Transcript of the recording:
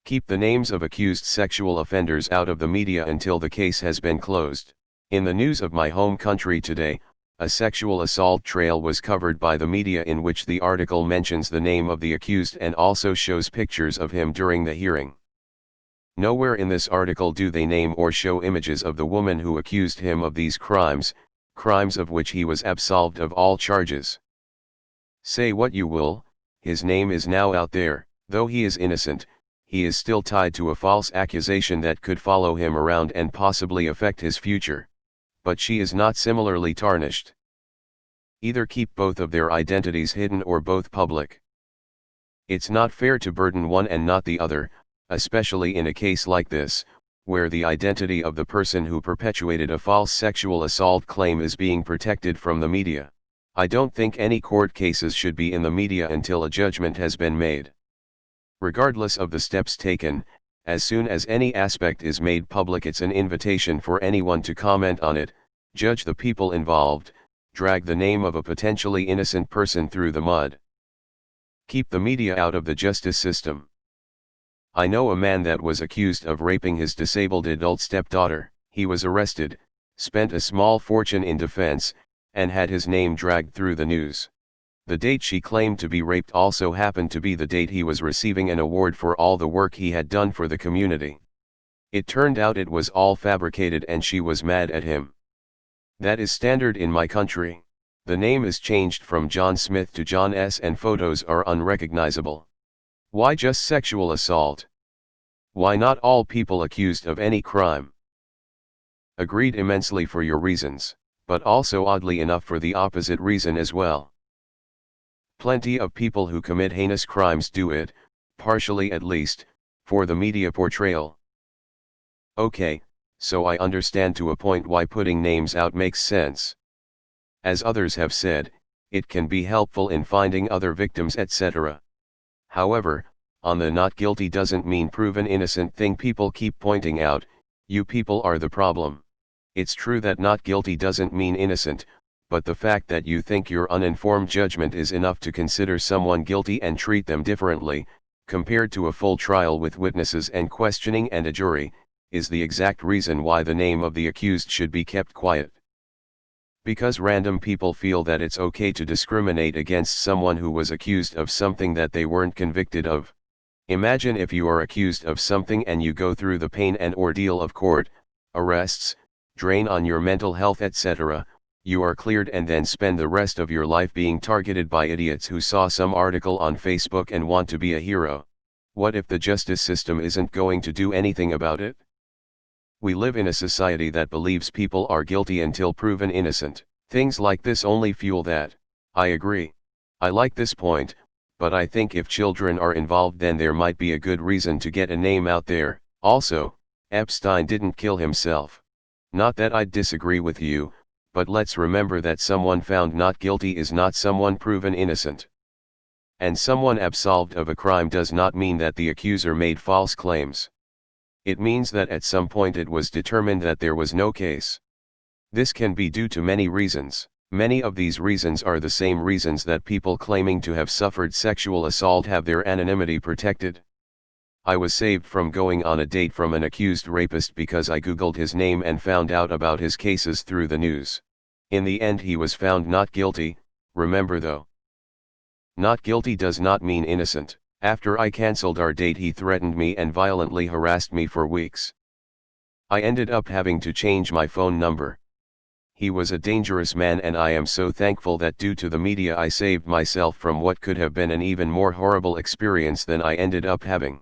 Keep the names of accused sexual offenders out of the media until the case has been closed. In the news of my home country today, a sexual assault trial was covered by the media in which the article mentions the name of the accused and also shows pictures of him during the hearing. Nowhere in this article do they name or show images of the woman who accused him of these crimes, crimes of which he was absolved of all charges. Say what you will, his name is now out there. Though he is innocent, he is still tied to a false accusation that could follow him around and possibly affect his future. But she is not similarly tarnished. Either keep both of their identities hidden or both public. It's not fair to burden one and not the other, especially in a case like this, where the identity of the person who perpetuated a false sexual assault claim is being protected from the media. I don't think any court cases should be in the media until a judgment has been made. Regardless of the steps taken, as soon as any aspect is made public, it's an invitation for anyone to comment on it, judge the people involved, drag the name of a potentially innocent person through the mud. Keep the media out of the justice system. I know a man that was accused of raping his disabled adult stepdaughter. He was arrested, spent a small fortune in defense, and had his name dragged through the news. The date she claimed to be raped also happened to be the date he was receiving an award for all the work he had done for the community. It turned out it was all fabricated and she was mad at him. That is standard in my country. The name is changed from John Smith to John S. and photos are unrecognizable. Why just sexual assault? Why not all people accused of any crime? Agreed immensely for your reasons, but also oddly enough for the opposite reason as well. Plenty of people who commit heinous crimes do it, partially at least, for the media portrayal. Okay, so I understand to a point why putting names out makes sense. As others have said, it can be helpful in finding other victims, etc. However, on the not guilty doesn't mean proven innocent thing people keep pointing out, you people are the problem. It's true that not guilty doesn't mean innocent, but the fact that you think your uninformed judgment is enough to consider someone guilty and treat them differently, compared to a full trial with witnesses and questioning and a jury, is the exact reason why the name of the accused should be kept quiet. Because random people feel that it's okay to discriminate against someone who was accused of something that they weren't convicted of. Imagine if you are accused of something and you go through the pain and ordeal of court, arrests, drain on your mental health, etc. You are cleared and then spend the rest of your life being targeted by idiots who saw some article on Facebook and want to be a hero. What if the justice system isn't going to do anything about it? We live in a society that believes people are guilty until proven innocent. Things like this only fuel that. I agree. I like this point, but I think if children are involved then there might be a good reason to get a name out there. Also, Epstein didn't kill himself. Not that I'd disagree with you, but let's remember that someone found not guilty is not someone proven innocent. And someone absolved of a crime does not mean that the accuser made false claims. It means that at some point it was determined that there was no case. This can be due to many reasons. Many of these reasons are the same reasons that people claiming to have suffered sexual assault have their anonymity protected. I was saved from going on a date from an accused rapist because I googled his name and found out about his cases through the news. In the end he was found not guilty. Remember though, not guilty does not mean innocent. After I cancelled our date he threatened me and violently harassed me for weeks. I ended up having to change my phone number. He was a dangerous man and I am so thankful that due to the media I saved myself from what could have been an even more horrible experience than I ended up having.